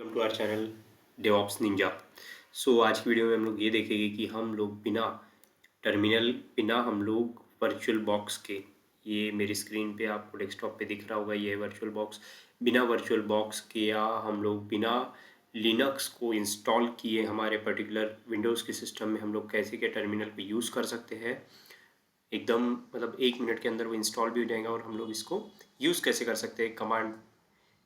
Welcome to our channel DevOps ninja. आज की video में हम लोग ये देखेंगे कि हम लोग बिना हम लोग वर्चुअल बॉक्स के, ये मेरी स्क्रीन पे आपको डेस्कटॉप पे दिख रहा होगा, ये वर्चुअल बॉक्स, बिना वर्चुअल बॉक्स के या हम लोग बिना लिनक्स को इंस्टॉल किए हमारे पर्टिकुलर विंडोज़ के सिस्टम में हम लोग कैसे के टर्मिनल पे यूज़ कर सकते हैं। एकदम मतलब 1 मिनट के अंदर वो इंस्टॉल भी हो जाएगा और हम लोग इसको यूज़ कैसे कर सकते हैं।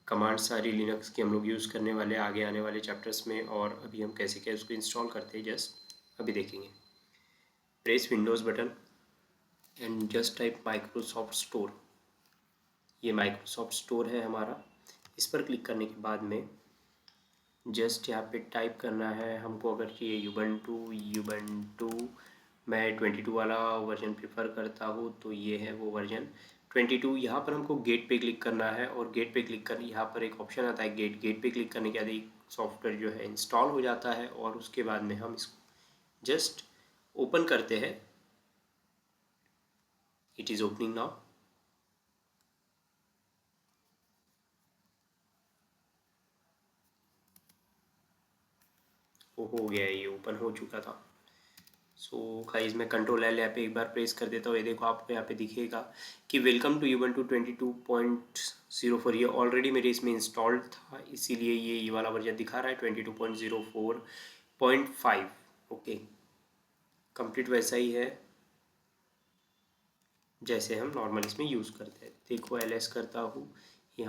कमांड सारी लिनक्स की हम लोग यूज़ करने वाले आगे आने वाले चैप्टर्स में, और अभी हम कैसे क्या उसको इंस्टॉल करते हैं जस्ट अभी देखेंगे। Press Windows button and just type Microsoft store. ये माइक्रोसॉफ्ट स्टोर है हमारा। इस पर क्लिक करने के बाद में जस्ट यहाँ पे टाइप करना है हमको। अगर चाहिए यूबंटू मैं 22 वाला वर्जन प्रेफर करता हूँ, तो ये है वो वर्जन 22। यहाँ पर हमको गेट पे क्लिक करना है और गेट पे क्लिक कर यहाँ पर एक ऑप्शन आता है गेट पे क्लिक करने के बाद एक सॉफ्टवेयर जो है इंस्टॉल हो जाता है, और उसके बाद में हम इसको जस्ट ओपन करते हैं। It is opening now. वो हो गया, ये ओपन हो चुका था। गाइस मैं कंट्रोल एल यहाँ पे एक बार प्रेस कर देता हूँ। ये देखो आपको यहाँ पे दिखेगा कि वेलकम टू यूबंटू 22.04। ये ऑलरेडी मेरे इसमें इंस्टॉल्ड था, इसीलिए ये वाला वर्जन दिखा रहा है 22.04.5। ओके, कंप्लीट वैसा ही है जैसे हम नॉर्मल इसमें यूज़ करते हैं। देखो एल करता हूँ, ये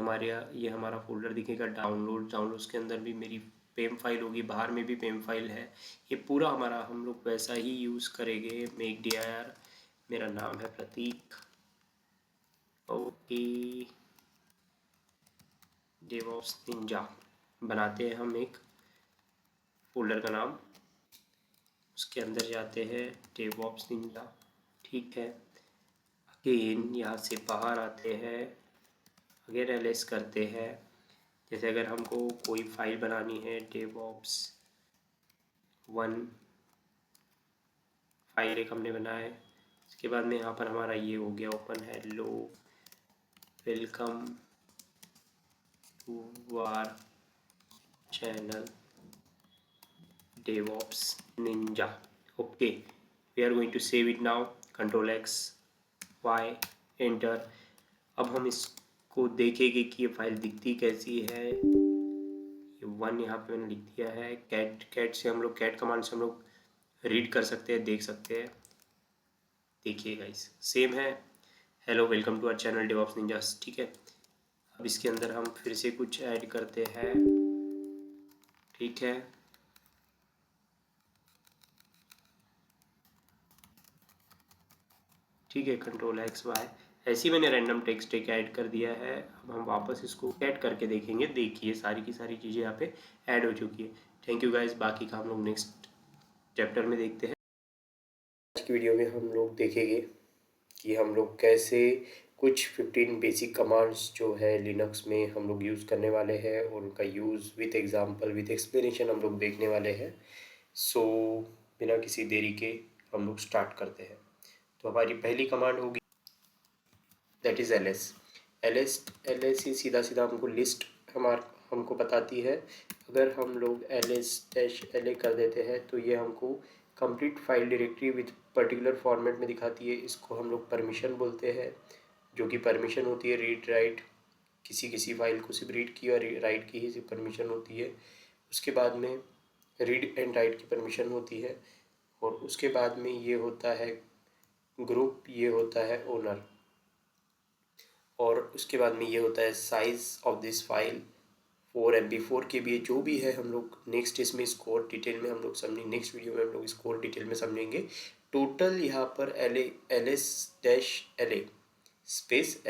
हमारा फोल्डर दिखेगा डाउनलोड्स के अंदर भी मेरी पेम फाइल होगी, बाहर में भी पेम फाइल है। ये पूरा हमारा हम लोग वैसा ही यूज़ करेंगे। मेक dir, मेरा नाम है प्रतीक। ओके, डेवॉप्स निंजा बनाते हैं हम एक फोल्डर का नाम, उसके अंदर जाते हैं डेवॉप्स निंजा। ठीक है, अगेन यहाँ से बाहर आते हैं, अगेन एलएस करते हैं। जैसे अगर हमको कोई फाइल बनानी है डेवॉप्स 1 फाइल एक हमने बनाया है, इसके बाद में यहाँ पर हमारा ये हो गया open. Hello welcome to our channel DevOps ninja. Okay, we are going to save it now. Control X Y enter. अब हम इसको देखेंगे कि ये फाइल दिखती कैसी है। ये 1 यहाँ पे मैंने लिख दिया है। कैट से हम लोग, कैट कमांड से हम लोग रीड कर सकते हैं, देख सकते हैं। देखिए गाइस सेम है। Hello welcome to our channel DevOps ninjas. ठीक है, अब इसके अंदर हम फिर से कुछ ऐड करते हैं। ठीक है, ठीक है, कंट्रोल एक्स वाई ऐसे ही मैंने रैंडम टेक्स्ट एक ऐड कर दिया है। अब हम वापस इसको ऐड करके देखेंगे। देखिए सारी की सारी चीज़ें यहाँ पे ऐड हो चुकी है। थैंक यू गाइस, बाकी का हम लोग नेक्स्ट चैप्टर में देखते हैं। आज की वीडियो में हम लोग देखेंगे कि हम लोग कैसे कुछ 15 बेसिक कमांड्स जो है लिनक्स में हम लोग यूज़ करने वाले हैं, और उनका use with example with explanation हम लोग देखने वाले हैं। बिना किसी देरी के हम लोग स्टार्ट करते हैं। तो हमारी पहली कमांड होगी दैट इज़ एल एस ही सीधा सीधा हमको लिस्ट हमको बताती है। अगर हम लोग ls-la कर देते हैं तो ये हमको complete file directory with particular format में दिखाती है। इसको हम लोग परमिशन बोलते हैं, जो कि परमिशन होती है रीड राइट। किसी फाइल को सिर्फ रीड की और राइट की ही सिर्फ परमिशन होती है। उसके बाद में रीड एंड राइट की परमिशन होती है, और उसके बाद में ये होता है ग्रुप, ये होता है ओनर, और उसके बाद में ये होता है size of this file 4 MB 4 KB। जो भी है हम लोग नेक्स्ट इसमें स्कोर डिटेल में हम लोग समझेंगे। नेक्स्ट वीडियो में हम लोग स्कोर डिटेल में समझेंगे। टोटल यहाँ पर ls-la space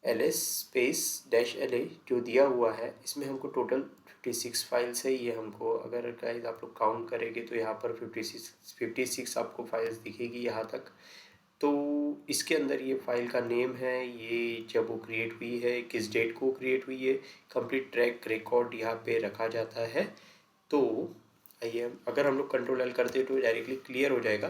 ls space -la जो दिया हुआ है, इसमें हमको टोटल 56 फाइल्स है। ये हमको अगर गाइस आप लोग काउंट करेंगे तो यहाँ पर 56 आपको फाइल्स दिखेगी यहाँ तक। तो इसके अंदर ये फाइल का नेम है, ये जब वो क्रिएट हुई है, किस डेट को क्रिएट हुई है, कंप्लीट ट्रैक रिकॉर्ड यहाँ पे रखा जाता है। तो आइए, अगर हम लोग कंट्रोल एल करते हैं तो डायरेक्टली क्लियर हो जाएगा,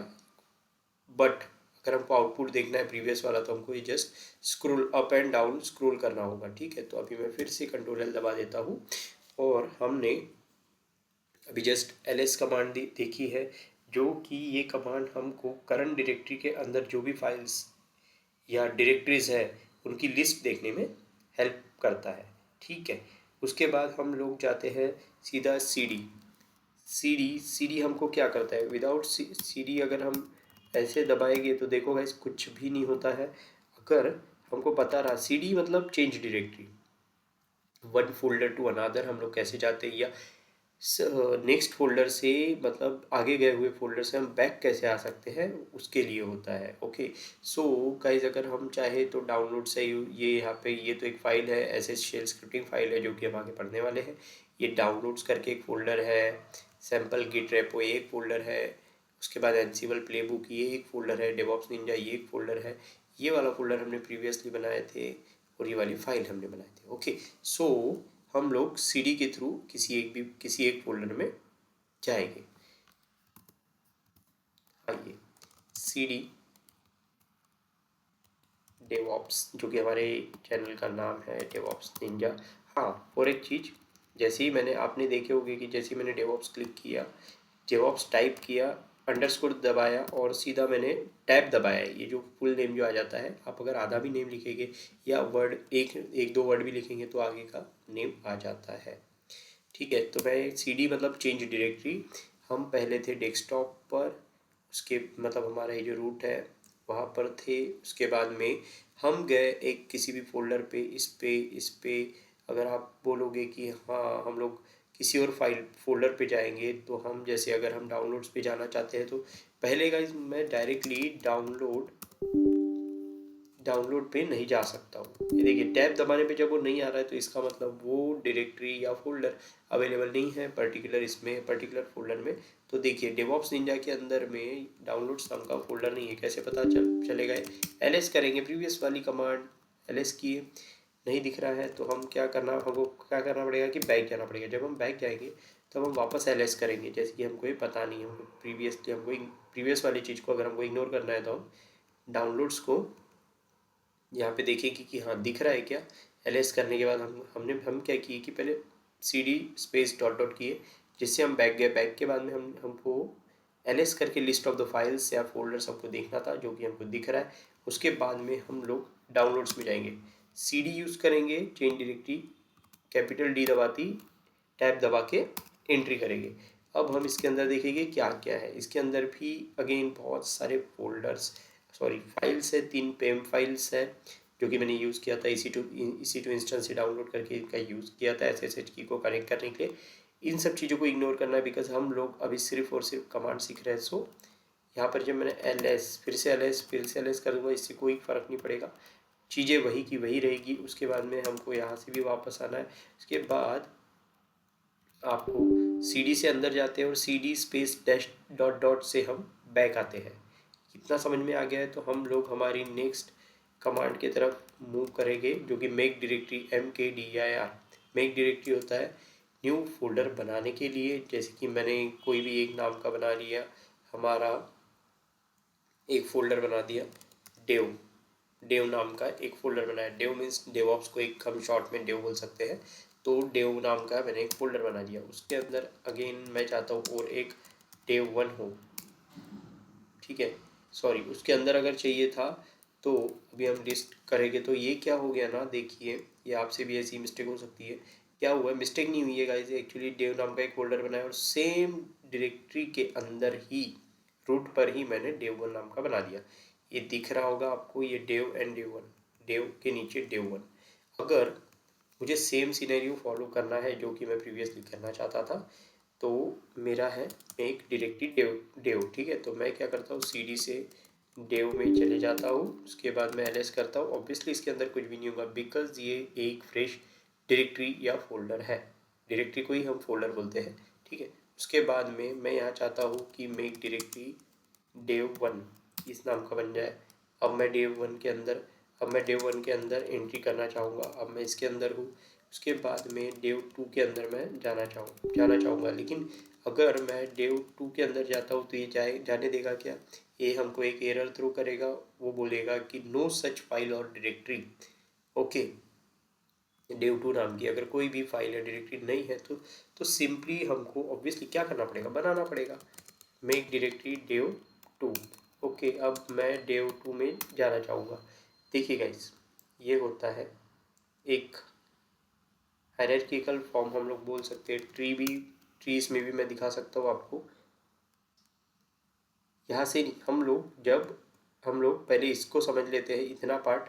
बट अगर हमको आउटपुट देखना है प्रीवियस वाला तो हमको ये just scroll up and down scroll करना होगा। ठीक है, तो अभी मैं फिर से कंट्रोल एल दबा देता हूँ। और हमने अभी जस्ट ls कमांड देखी है, जो कि ये कमांड हमको करंट डायरेक्टरी के अंदर जो भी फाइल्स या डायरेक्टरीज है उनकी लिस्ट देखने में हेल्प करता है। ठीक है, उसके बाद हम लोग जाते हैं सीधा सी डी हमको क्या करता है। विदाउट सी डी अगर हम ऐसे दबाएंगे तो देखो गाइस कुछ भी नहीं होता है। अगर हमको पता रहा सी डी मतलब change directory, one folder to another हम लोग कैसे जाते हैं, या नेक्स्ट फोल्डर से मतलब आगे गए हुए फोल्डर से हम बैक कैसे आ सकते हैं, उसके लिए होता है। ओके, सो गाइज अगर हम चाहे तो डाउनलोड से ये यहाँ पे ये तो एक फ़ाइल है, एसएस शेल स्क्रिप्टिंग फाइल है जो कि हम आगे पढ़ने वाले हैं। ये डाउनलोड्स करके एक फ़ोल्डर है, सैम्पल गिट रेपो ये एक फ़ोल्डर है, उसके बाद एनसिबल प्लेबुक ये एक फ़ोल्डर है, डेवऑप्स निंजा ये एक फ़ोल्डर है। ये वाला फ़ोल्डर हमने प्रीवियसली बनाए थे और ये वाली फाइल हमने बनाए थे। ओके, सो हम लोग सीडी के थ्रू किसी एक फोल्डर में जाएंगे। आइए सीडी डेवऑप्स, जो कि हमारे चैनल का नाम है डेवऑप्स निंजा। हाँ, और एक चीज़, जैसे ही मैंने आपने देखे होंगे कि जैसे ही मैंने डेवऑप्स क्लिक किया, डेवऑप्स टाइप किया, अंडरस्कोर दबाया और सीधा मैंने टैब दबाया, ये जो फुल नेम जो आ जाता है, आप अगर आधा भी नेम लिखेंगे या वर्ड एक दो वर्ड भी लिखेंगे तो आगे का नेम आ जाता है। ठीक है, तो मैं सीडी मतलब चेंज डायरेक्टरी, हम पहले थे डेस्कटॉप पर, उसके मतलब हमारा ये जो रूट है वहाँ पर थे। उसके बाद में हम गए एक किसी भी फोल्डर पे, इस पे अगर आप बोलोगे कि हाँ हम लोग किसी और फाइल फोल्डर पे जाएंगे, तो हम जैसे अगर हम डाउनलोड्स पे जाना चाहते हैं तो पहले गाइस मैं डायरेक्टली डाउनलोड पे नहीं जा सकता हूँ। ये देखिए टैब दबाने पे जब वो नहीं आ रहा है तो इसका मतलब वो डायरेक्टरी या फोल्डर अवेलेबल नहीं है पर्टिकुलर इसमें, पर्टिकुलर फोल्डर में। तो देखिए डेवऑप्स निंजा के अंदर में डाउनलोड्स नाम का फोल्डर नहीं है, कैसे पता चलेगा। एलएस करेंगे, प्रीवियस वाली कमांड एलएस किए, नहीं दिख रहा है तो हमको क्या करना पड़ेगा कि बैक जाना पड़ेगा। जब हम बैक जाएंगे तब हम वापस एलएस करेंगे, जैसे कि हमको ये पता नहीं है प्रीवियस वाली चीज़ को अगर हमको इग्नोर करना है तो हम डाउनलोड्स को यहाँ पे देखेंगे कि हाँ दिख रहा है क्या। एलएस करने के बाद हम क्या किए कि पहले cd स्पेस डॉट डॉट किए, जिससे हम बैक गए। बैक के बाद में हमको एलएस करके लिस्ट ऑफ द फाइल्स या फोल्डर्स हमको देखना था, जो कि हमको दिख रहा है। उसके बाद में हम लोग डाउनलोड्स में जाएंगे, cd यूज़ करेंगे, चेंज डायरेक्टरी कैपिटल डी दबाती टैब दबा के एंट्री करेंगे। अब हम इसके अंदर देखेंगे क्या क्या है। इसके अंदर भी अगेन बहुत सारे फोल्डर्स फाइल्स है, 3 पेम फाइल्स है जो कि मैंने यूज़ किया था इसी टू इंस्टेंस से डाउनलोड करके इनका यूज़ किया था SSH की को कनेक्ट करने के लिए। इन सब चीज़ों को इग्नोर करना है बिकॉज हम लोग अभी सिर्फ और सिर्फ कमांड सीख रहे हैं। सो यहाँ पर जब मैंने एलएस फिर से एलएस कर दूँगा, इससे कोई फ़र्क नहीं पड़ेगा, चीज़ें वही की वही रहेगी। उसके बाद में हमको यहाँ से भी वापस आना है। उसके बाद आपको cd से अंदर जाते हैं और cd space dash dot dot से हम बैक आते हैं। इतना समझ में आ गया है तो हम लोग हमारी नेक्स्ट कमांड की तरफ मूव करेंगे, जो कि make directory MKDIR make directory होता है न्यू फोल्डर बनाने के लिए। जैसे कि मैंने कोई भी एक नाम का बना लिया, हमारा एक फ़ोल्डर बना दिया डेव नाम का एक फ़ोल्डर बनाया। डेव मीन्स डेवऑप्स को एक हम शॉर्ट में डेव बोल सकते हैं। तो डेव नाम का मैंने एक फ़ोल्डर बना दिया, उसके अंदर अगेन मैं चाहता हूँ और एक डेव 1 हो। ठीक है, सॉरी उसके अंदर अगर चाहिए था तो अभी हम लिस्ट करेंगे। तो ये क्या हो गया ना, देखिए ये आपसे भी ऐसी मिस्टेक हो सकती है। क्या हुआ है, मिस्टेक नहीं हुई है गाइस, एक्चुअली डेव नाम का एक फोल्डर बनाया और सेम डायरेक्टरी के अंदर ही रूट पर ही मैंने डेव 1 नाम का बना दिया। ये दिख रहा होगा आपको, ये डेव एंड डेव 1, डेव के नीचे डेव 1। अगर मुझे सेम सिनेरियो फॉलो करना है जो कि मैं प्रीवियसली करना चाहता था, तो मेरा है मेक डायरेक्टरी डेव। ठीक है, तो मैं क्या करता हूँ cd से डेव में चले जाता हूँ, उसके बाद मैं ls करता हूँ। ऑब्वियसली इसके अंदर कुछ भी नहीं होगा बिकॉज ये एक फ्रेश डायरेक्टरी या फोल्डर है, डायरेक्टरी को ही हम फोल्डर बोलते हैं। ठीक है, उसके बाद में मैं यहाँ चाहता हूँ कि मेक डायरेक्टरी डेव 1 इस नाम का बन जाए। अब मैं डेव 1 के अंदर एंट्री करना चाहूँगा। अब मैं इसके अंदर हूँ, उसके बाद में डेव 2 के अंदर मैं जाना चाहूँगा। लेकिन अगर मैं डेव 2 के अंदर जाता हूँ तो ये जाने देगा क्या, ये हमको एक एरर थ्रो करेगा। वो बोलेगा कि नो सच फाइल और डायरेक्टरी। ओके, dev 2 नाम की अगर कोई भी फाइल या डायरेक्टरी नहीं है तो सिंपली हमको ऑब्वियसली क्या करना पड़ेगा, बनाना पड़ेगा मेक डायरेक्टरी dev 2। ओके, अब मैं dev 2 में जाना चाहूँगा। देखिए गाइस, ये होता है एक हायरार्किकल फॉर्म, हम लोग बोल सकते हैं। ट्रीज में भी मैं दिखा सकता हूँ आपको। यहाँ से हम लोग पहले इसको समझ लेते हैं इतना पार्ट,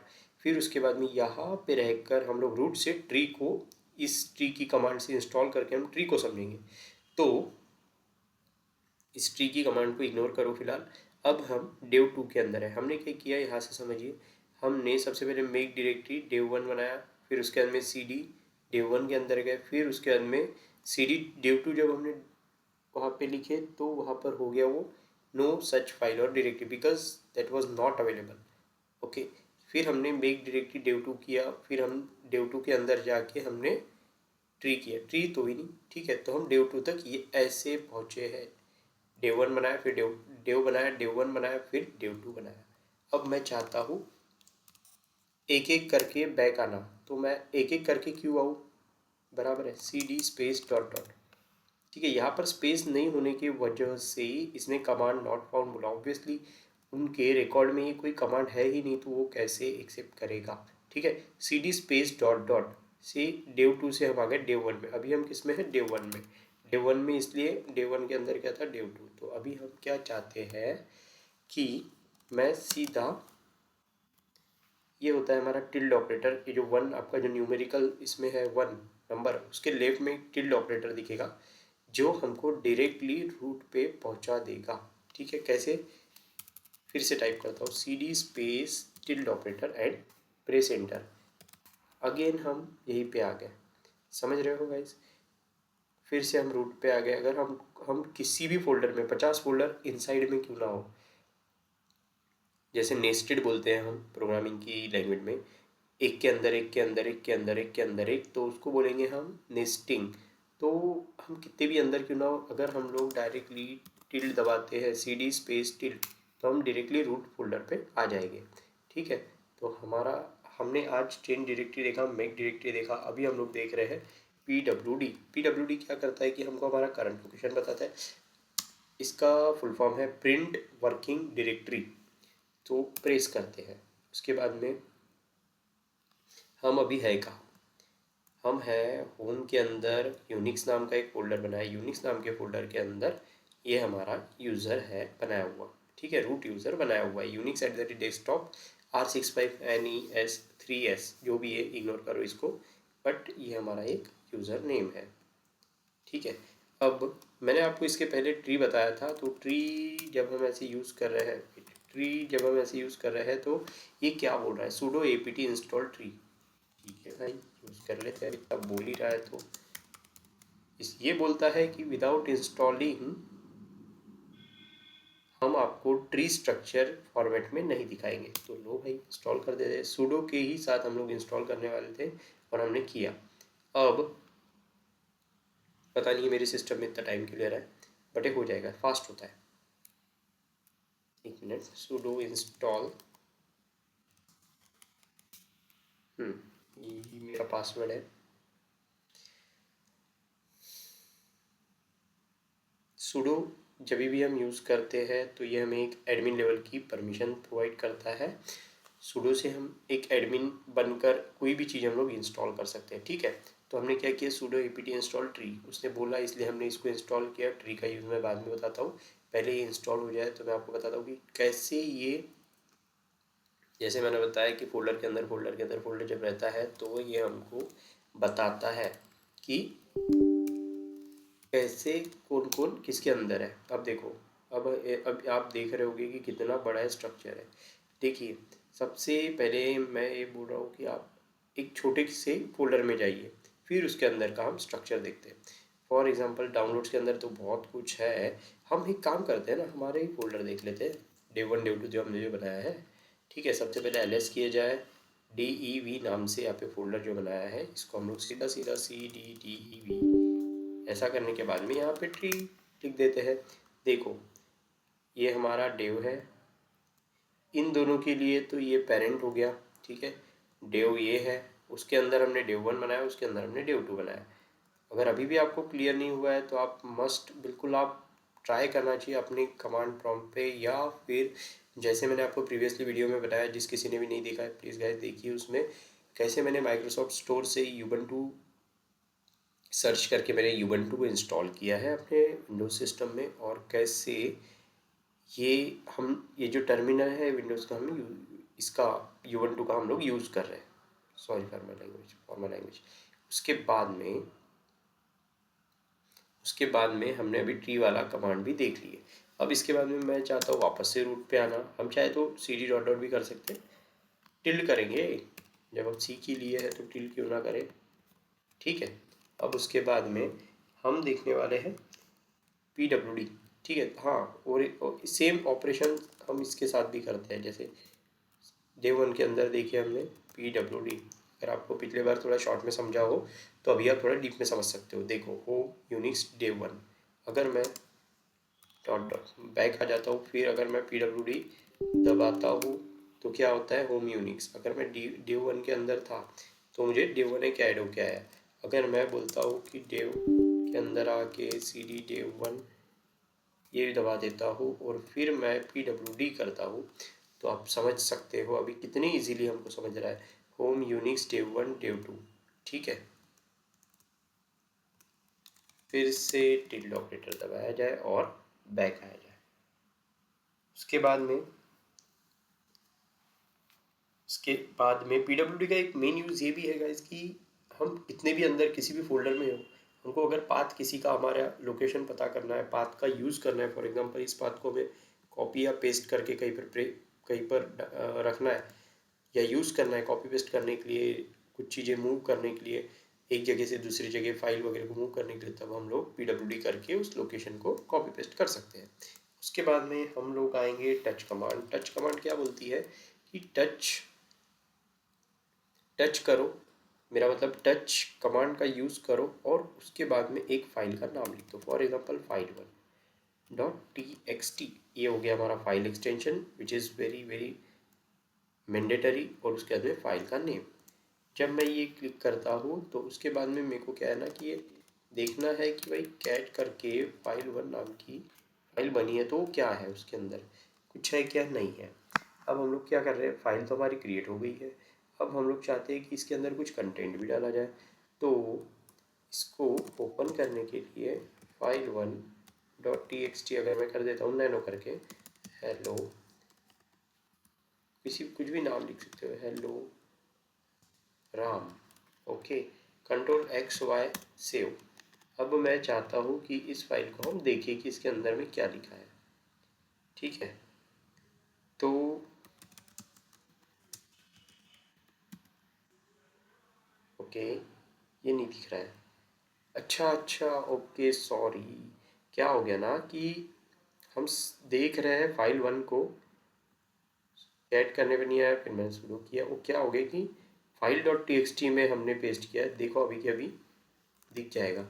फिर उसके बाद में यहाँ पे रहकर हम लोग रूट से ट्री को, इस ट्री की कमांड से इंस्टॉल करके हम ट्री को समझेंगे। तो इस ट्री की कमांड को इग्नोर करो फिलहाल। अब हम dev 2 के अंदर है। हमने क्या किया यहाँ से समझिए, हमने सबसे पहले मेक डायरेक्टरी dev 1 बनाया, फिर उसके बाद में cd dev 1 के अंदर गए, फिर उसके बाद में cd dev 2 जब हमने वहाँ पे लिखे तो वहाँ पर हो गया वो नो सच फाइल और directory because that was not available. Okay, फिर हमने मेक डायरेक्टरी dev 2 किया, फिर हम dev 2 के अंदर जाके हमने ट्री किया, ट्री तो ही नहीं, ठीक है। तो हम dev 2 तक ये ऐसे पहुँचे हैं। dev 1 बनाया, फिर dev बनाया, dev 1 बनाया, फिर dev 2 बनाया। अब मैं चाहता हूँ एक एक करके बैक आना, तो मैं एक एक करके क्यों आऊँ, बराबर है cd स्पेस डॉट डॉट। ठीक है, यहाँ पर स्पेस नहीं होने की वजह से इसने कमांड नॉट फाउंड बोला। ऑब्वियसली उनके रिकॉर्ड में ये कोई कमांड है ही नहीं, तो वो कैसे एक्सेप्ट करेगा। ठीक है, cd स्पेस डॉट डॉट से dev 2 से हम आ गए dev 1 में। अभी हम किस में है, dev 1 में। dev 1 में इसलिए dev 1 के अंदर क्या था, dev 2। तो अभी हम क्या चाहते हैं कि मैं सीधा, ये होता है हमारा टिल्ड ऑपरेटर, ये जो वन आपका जो न्यूमेरिकल इसमें है वन नंबर, उसके लेफ्ट में टिल्ड ऑपरेटर दिखेगा जो हमको डायरेक्टली रूट पे पहुंचा देगा। ठीक है, कैसे, फिर से टाइप करता हूँ cd space tilde operator and press enter. Again हम यहीं पे आ गए, समझ रहे हो गाइस। फिर से हम रूट पे आ गए। अगर हम किसी भी फोल्डर में, 50 फोल्डर इनसाइड में क्यों ना हो, जैसे नेस्टेड बोलते हैं हम प्रोग्रामिंग की लैंग्वेज में, एक के अंदर एक के अंदर एक के अंदर एक के अंदर एक, तो उसको बोलेंगे हम नेस्टिंग। तो हम कितने भी अंदर क्यों ना हो, अगर हम लोग डायरेक्टली टिल्ड दबाते हैं cd स्पेस टिल्ड, तो हम डायरेक्टली रूट फोल्डर पे आ जाएंगे। ठीक है, तो हमने आज चेंज डायरेक्टरी देखा, मेक डायरेक्टरी देखा, अभी हम लोग देख रहे हैं pwd। pwd क्या करता है कि हमको हमारा करंट लोकेशन बताता है। इसका फुल फॉर्म है प्रिंट वर्किंग डायरेक्टरी। तो प्रेस करते हैं, उसके बाद में हम अभी है कहाँ, हम है होम के अंदर यूनिक्स नाम का एक फोल्डर बनाया। यूनिक्स नाम के फोल्डर के अंदर ये हमारा यूज़र है बनाया हुआ। ठीक है, रूट यूज़र बनाया हुआ है Unix at the desktop R65NES3S, जो भी है इग्नोर करो इसको, बट ये हमारा एक यूज़र नेम है। ठीक है, अब मैंने आपको इसके पहले ट्री बताया था, तो ट्री जब हम ऐसे यूज़ कर रहे हैं, तो ये क्या बोल रहा है, sudo apt install tree। ठीक है भाई, यूज़ कर लेते हैं, इतना बोल ही रहा है तो ये बोलता है कि विदाउट इंस्टॉलिंग हम आपको ट्री स्ट्रक्चर फॉर्मेट में नहीं दिखाएंगे। तो लो भाई, इंस्टॉल कर देते हैं। सूडो के ही साथ हम लोग इंस्टॉल करने वाले थे और हमने किया। अब पता नहीं मेरे सिस्टम में इतना टाइम क्यों ले रहा है, बट ये हो जाएगा, फास्ट होता है। एक मिनट, सूडो इंस्टॉल, ये मेरा पासवर्ड है। सूडो जब भी हम यूज़ करते हैं तो ये हमें एक एडमिन लेवल की परमिशन प्रोवाइड करता है। सूडो से हम एक एडमिन बनकर कोई भी चीज़ हम लोग इंस्टॉल कर सकते हैं। ठीक है, तो हमने क्या किया, सूडो apt इंस्टॉल ट्री, उसने बोला इसलिए हमने इसको इंस्टॉल किया। ट्री का यूज़ मैं बाद में बताता हूँ, पहले ये इंस्टॉल हो जाए तो मैं आपको बताता हूँ कि कैसे ये, जैसे मैंने बताया कि फोल्डर जब रहता है तो ये हमको बताता है कि कैसे कौन कौन किसके अंदर है। अब देखो, अब आप देख रहे होगे कि कितना बड़ा स्ट्रक्चर है। देखिए, सबसे पहले मैं ये बोल रहा हूँ कि आप एक छोटे से फोल्डर में जाइए, फिर उसके अंदर का हम स्ट्रक्चर देखते हैं। फॉर एग्जांपल डाउनलोड्स के अंदर तो बहुत कुछ है, हम एक काम करते हैं ना, हमारे ही फोल्डर देख लेते हैं, dev 1 dev 2 जो हमने जो बनाया है। ठीक है, सबसे पहले ls किया जाए, dev नाम से यहाँ पे फोल्डर जो बनाया है, इसको हम लोग सीधा सीधा cd dev, ऐसा करने के बाद में यहाँ पे ट्री लिख देते हैं। देखो, ये हमारा dev है, इन दोनों के लिए तो ये पेरेंट हो गया। ठीक है, dev ये है, उसके अंदर हमने dev1 बनाया, उसके अंदर हमने dev2 बनाया। अगर अभी भी आपको क्लियर नहीं हुआ है तो आप बिल्कुल आप ट्राई करना चाहिए अपनी कमांड प्रॉम्प्ट पे, या फिर जैसे मैंने आपको प्रीवियसली वीडियो में बताया, जिस किसी ने भी नहीं देखा है प्लीज़ गाइस देखिए, उसमें कैसे मैंने माइक्रोसॉफ्ट स्टोर से यूबंटू सर्च करके मैंने यूबंटू को इंस्टॉल किया है अपने विंडोज सिस्टम में, और कैसे ये जो टर्मिनल है विंडोज़ का इसका यूबंटू का हम लोग यूज़ कर रहे हैं। Sorry for my language. उसके बाद में हमने अभी ट्री वाला कमांड भी देख लिए। अब इसके बाद में मैं चाहता हूँ वापस से रूट पे आना। हम चाहे तो cd डॉट डॉट भी कर सकते हैं, टिल्ड करेंगे, जब हम सीख ही लिए हैं तो टिल्ड क्यों ना करें, ठीक है। अब उसके बाद में हम देखने वाले हैं pwd, ठीक है। हाँ, और सेम ऑपरेशन हम इसके साथ भी करते हैं, जैसे dev1 के अंदर देखिए हमने pwd। अगर आपको पिछले बार थोड़ा शॉर्ट में समझा हो तो अभी आप थोड़ा डीप में समझ सकते हो। देखो होम यूनिक्स dev1, अगर मैं डॉट डॉट बैक आ जाता हूँ, फिर अगर मैं pwd दबाता हूँ तो क्या होता है, होम यूनिक्स। अगर मैं dev1 के अंदर था तो मुझे dev1 एक ऐड होके आया। अगर मैं बोलता हूँ कि dev के अंदर आके cd dev1 ये दबा देता हूँ और फिर मैं pwd करता हूँ, तो आप समझ सकते हो अभी कितनी इजीली हमको समझ रहा है। होम यूनिक्स dev1 dev2, ठीक है। फिर से टिल्ड ऑपरेटर दबाया जाए और बैक आया जाए। उसके बाद में pwd का एक मेन यूज़ ये भी है गाइस कि हम कितने भी अंदर किसी भी फोल्डर में हो, हमको अगर पाथ किसी का हमारा लोकेशन पता करना है, पाथ का यूज़ करना है, फॉर एग्जांपल इस पाथ को हमें कॉपी या पेस्ट करके कहीं पर रखना है या यूज़ करना है, कॉपी पेस्ट करने के लिए, कुछ चीज़ें मूव करने के लिए एक जगह से दूसरी जगह फाइल वगैरह को मूव करने के लिए, तब हम लोग pwd करके उस लोकेशन को कॉपी पेस्ट कर सकते हैं। उसके बाद में हम लोग आएंगे टच कमांड। टच कमांड क्या बोलती है कि टच करो, मेरा मतलब टच कमांड का यूज़ करो और उसके बाद में एक फाइल का नाम लिख दो। फॉर एग्जांपल file1.txt, ये हो गया हमारा file extension which is very very mandatory, और उसके बाद में फाइल का नेम। जब मैं ये क्लिक करता हूँ तो उसके बाद में मेरे को क्या है ना कि ये देखना है कि भाई कैट करके file1 नाम की फाइल बनी है तो क्या है उसके अंदर, कुछ है क्या, नहीं है। अब हम लोग क्या कर रहे हैं, फाइल तो हमारी क्रिएट हो गई है। अब हम लोग चाहते हैं कि इसके अंदर कुछ कंटेंट भी डाला जाए, तो इसको ओपन करने के लिए file1.txt अगर मैं कर देता हूँ नैनो करके, हेलो, कुछ भी नाम लिख सकते हो, hello Ram, okay, Ctrl+X+Y save. अब मैं चाहता हूँ कि इस फाइल को हम देखें कि इसके अंदर में क्या लिखा है, ठीक है। तो ओके, ये नहीं दिख रहा है, अच्छा ओके सॉरी। क्या हो गया ना कि हम देख रहे हैं file1 को, ऐड करने पे नहीं आया, फिर मैंने शुरू किया, वो क्या हो गया कि file.txt में हमने पेस्ट किया है। देखो अभी के अभी दिख जाएगा,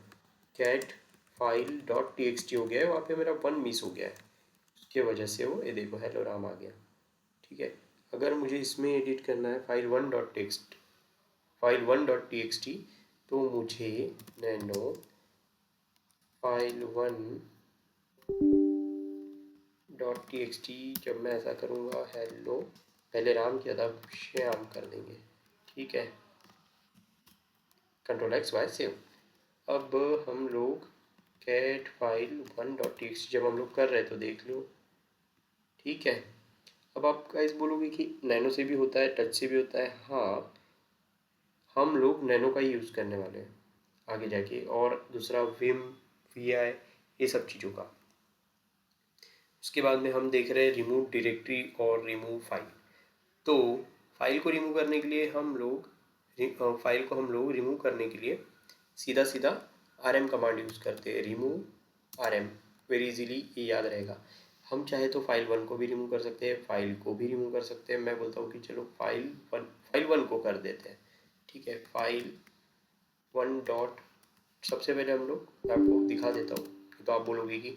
कैट file.txt हो गया है, वहाँ पे मेरा 1 मिस हो गया है, उसके वजह से वो ये देखो हेलो राम आ गया, ठीक है। अगर मुझे इसमें एडिट करना है file1.txt तो मुझे नैनो file1.txt, जब मैं ऐसा करूँगा हेलो, पहले राम किया था, श्याम कर देंगे, ठीक है। Ctrl+X+Y save. अब हम लोग कैट file1.txt जब हम लोग कर रहे हैं तो देख लो, ठीक है। अब आप गाइस बोलोगे कि नैनो से भी होता है, टच से भी होता है। हाँ, हम लोग नैनो का ही यूज़ करने वाले हैं आगे जाके, और दूसरा विम VI ये सब चीज़ों का। उसके बाद में हम देख रहे हैं रिमूव डायरेक्टरी और रिमूव फाइल। तो फाइल को रिमूव करने के लिए फाइल को हम लोग रिमूव करने के लिए सीधा सीधा rm कमांड यूज़ करते हैं, रिमूव rm, वेरी इजीली ये याद रहेगा। हम चाहे तो file1 को भी रिमूव कर सकते हैं, फाइल को भी रिमूव कर सकते हैं। मैं बोलता हूँ कि चलो फाइल1 को कर देते हैं, ठीक है। file1 डॉट, सबसे पहले हम लोग, मैं आपको दिखा देता हूँ, तो आप बोलोगे कि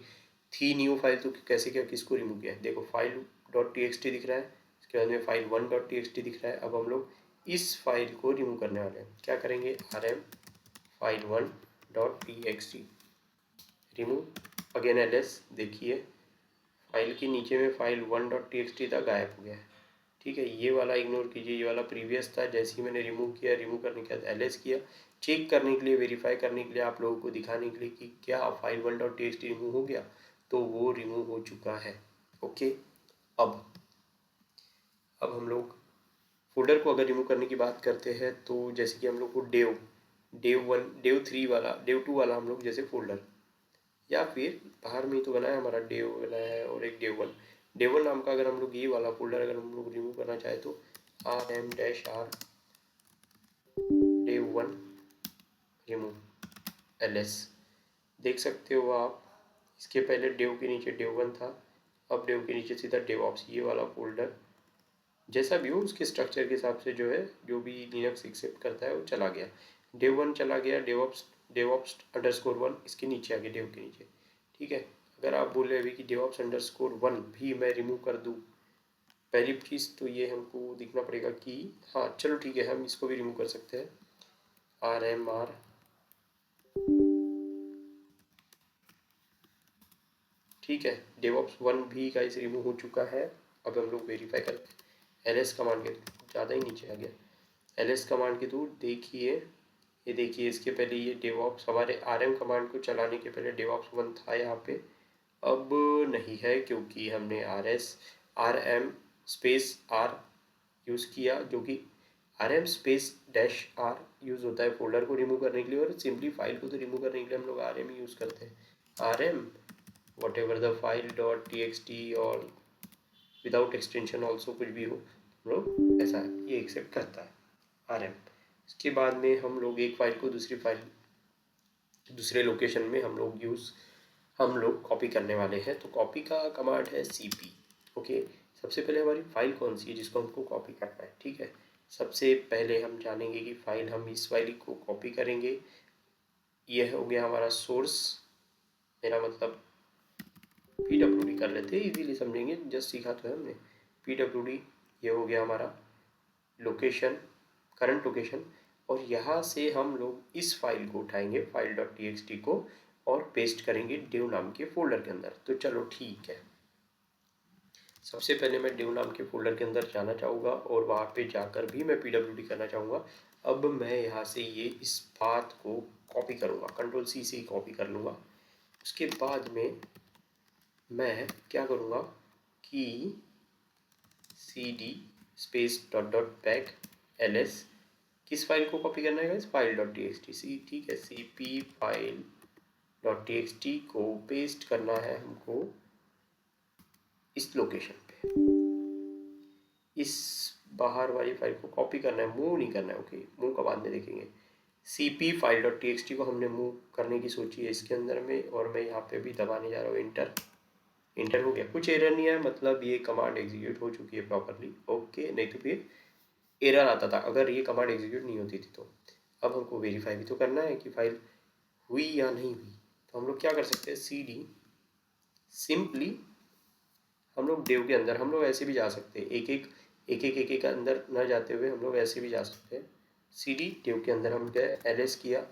थी न्यू फाइल तो कैसे क्या किसको रिमूव किया है। देखो file.txt दिख रहा है, इसके बाद में file1.txt दिख रहा है। अब हम लोग इस फाइल को रिमूव करने वाले हैं। क्या करेंगे, rm file1.txt remove again ls। देखिए फाइल के नीचे में file1.txt था, गायब हो गया है। ठीक है, ये वाला इग्नोर कीजिए, ये वाला प्रीवियस था। जैसे ही मैंने रिमूव किया, रिमूव करने के बाद ls किया, चेक करने के लिए, वेरीफाई करने के लिए, आप लोगों को दिखाने के लिए कि क्या file1.txt रिमूव हो गया, तो वो रिमूव हो चुका है। ओके, अब हम लोग फोल्डर को अगर रिमूव करने की बात करते हैं तो जैसे कि हम लोग को डेव 1 डेव 3 वाला, डेव 2 वाला हम लोग जैसे फोल्डर, या फिर बाहर में ही तो बना है हमारा डेव वाला है और एक डेव 1 नाम का, अगर हम लोग ये वाला फोल्डर अगर हम लोग रिमूव करना चाहे तो rm-r डेव 1 रिमूव ls। देख सकते हो आप, इसके पहले डेव के नीचे डेव 1 था, अब डेव के नीचे सीधा डेवऑप्स, ये वाला फोल्डर जैसा भी हो उसके स्ट्रक्चर के हिसाब से जो है, जो भी लिनक्स एक्सेप्ट करता है वो चला गया। डेव 1 चला गया, डेवऑप्स_1 इसके नीचे आ गया, डेव के नीचे। ठीक है, अगर आप बोल रहे अभी कि DevOps_1 भी मैं रिमूव कर दूँ, पहली चीज़ तो ये हमको देखना पड़ेगा कि हाँ चलो ठीक है, हम इसको भी रिमूव कर सकते हैं। rmr ठीक है, DevOps 1 भी गाइस रिमूव हो चुका है। अब हम लोग वेरीफाई करते हैं ls कमांड के, ज़्यादा ही नीचे आ गया। ls कमांड के थ्रू देखिए, ये देखिए इसके पहले ये DevOps हमारे rm कमांड को चलाने के पहले DevOps 1 था यहाँ पे, अब नहीं है क्योंकि हमने rm स्पेस r यूज़ किया, जो कि rm स्पेस -r यूज़ होता है फोल्डर को रिमूव करने के लिए, और सिंपली फाइल को तो रिमूव करने के लिए हम लोग rm ही यूज़ करते हैं। rm whatever the file dot txt और विदाउट एक्सटेंशन ऑल्सो, कुछ भी हो हम लोग ऐसा ये एक्सेप्ट करता है rm। इसके बाद में हम लोग एक फाइल को दूसरी फाइल, दूसरे लोकेशन में हम लोग कॉपी करने वाले हैं। तो कॉपी का कमांड है cp। ओके, सबसे पहले हमारी फाइल कौन सी है जिसको हमको कॉपी करना है। ठीक है, सबसे पहले हम जानेंगे कि फाइल, हम इस फाइल को कॉपी करेंगे। यह हो गया हमारा सोर्स, मेरा मतलब pwd कर लेते हैं, इजीली समझेंगे, जस्ट सीखा तो है हमने pwd। ये हो गया हमारा लोकेशन, करंट लोकेशन, और यहाँ से हम लोग इस फाइल को उठाएंगे, file.txt को, और पेस्ट करेंगे डेव नाम के फोल्डर के अंदर। तो चलो ठीक है, सबसे पहले मैं डेव नाम के फोल्डर के अंदर जाना चाहूँगा और वहाँ पे जाकर भी मैं pwd करना चाहूँगा। अब मैं यहाँ से ये इस पाथ को कॉपी करूँगा, Ctrl+C से ही कॉपी कर लूँगा। उसके बाद में मैं क्या करूँगा कि cd स्पेस .. ls, किस फाइल को कॉपी करना है इस file.txt, ठीक है, cp file.txt को पेस्ट करना है हमको इस लोकेशन पे, इस बाहर वाली फाइल को कॉपी करना है, मूव नहीं करना है। ओके, मूव का बाद में देखेंगे। cp file.txt को हमने मूव करने की सोची है इसके अंदर में, और मैं यहाँ पे भी दबाने जा रहा हूँ इंटर। इंटर हो गया, कुछ एरर नहीं है, मतलब ये कमांड एग्जीक्यूट हो चुकी है प्रॉपरली। ओके, नहीं तो फिर एरर आता था अगर ये कमांड एग्जीक्यूट नहीं होती थी। तो अब हमको वेरीफाई भी तो करना है कि फाइल हुई या नहीं हुई। तो हम लोग क्या कर सकते हैं, cd सिंपली, हम लोग डेव के अंदर हम लोग ऐसे भी जा सकते हैं, एक एक अंदर न जाते हुए हम लोग ऐसे भी जा सकते हैं। cd डेव के अंदर हम गए, ls किया,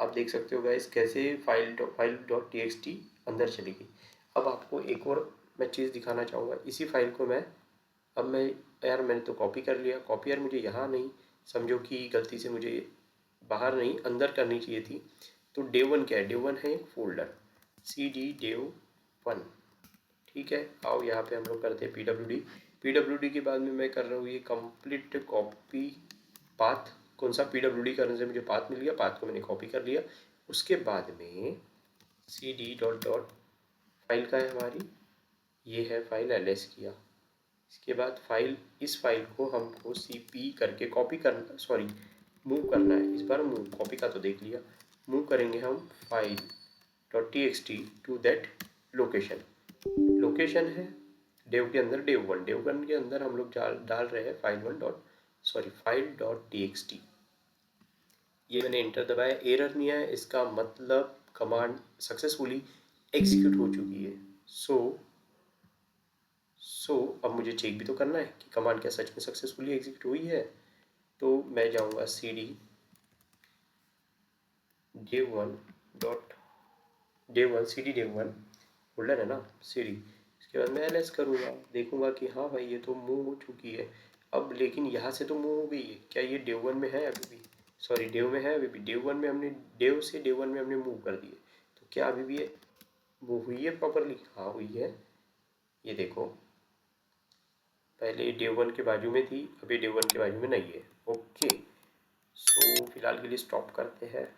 आप देख सकते हो गाइस कैसे file.txt अंदर चली गई। अब आपको एक और मैं चीज़ दिखाना चाहूँगा, इसी फाइल को मैं यार मैंने तो कॉपी कर लिया, कॉपी यार मुझे यहाँ नहीं, समझो कि गलती से मुझे बाहर नहीं अंदर करनी चाहिए थी। तो डेव 1 क्या है, डेव 1 है एक फोल्डर, cd डेव 1। ठीक है, आओ यहाँ पे हम लोग करते हैं pwd के बाद में मैं कर रहा हूँ ये कंप्लीट कॉपी पाथ। कौन सा pwd करने से मुझे पाथ मिल गया, पाथ को मैंने कॉपी कर लिया। उसके बाद में cd डॉट फाइल का है हमारी, ये है फाइल ls किया। इसके बाद फाइल, इस फाइल को हमको cp करके कॉपी करना, सॉरी मूव करना है। इस बार मूव, कॉपी का तो देख लिया, मूव करेंगे हम file.txt to that location. Location है डेव के अंदर डेव 1 के अंदर हम लोग डाल रहे हैं file.txt। ये मैंने इंटर दबाया, एरर नहीं आया, इसका मतलब कमांड सक्सेसफुली एग्जीक्यूट हो चुकी है। सो अब मुझे चेक भी तो करना है कि कमांड क्या सच में सक्सेसफुली एग्जीक्यूट हुई है। तो मैं जाऊंगा cd dev1 dot dev1 cd dev1 folder है ना cd, इसके बाद मैं ls करूँगा, देखूंगा कि हाँ भाई ये तो मूव हो चुकी है। अब लेकिन यहाँ से तो मूव हो गई है, क्या ये dev1 में है अभी भी? सॉरी dev में है अभी भी, dev1 में हमने dev से dev1 में हमने मूव कर दिए, तो क्या अभी भी ये मूव हुई है प्रॉपरली? हाँ हुई है, ये देखो पहले dev1 के बाजू में थी, अभी dev1 के बाजू में नहीं है। ओके, सो फिलहाल के लिए स्टॉप करते हैं।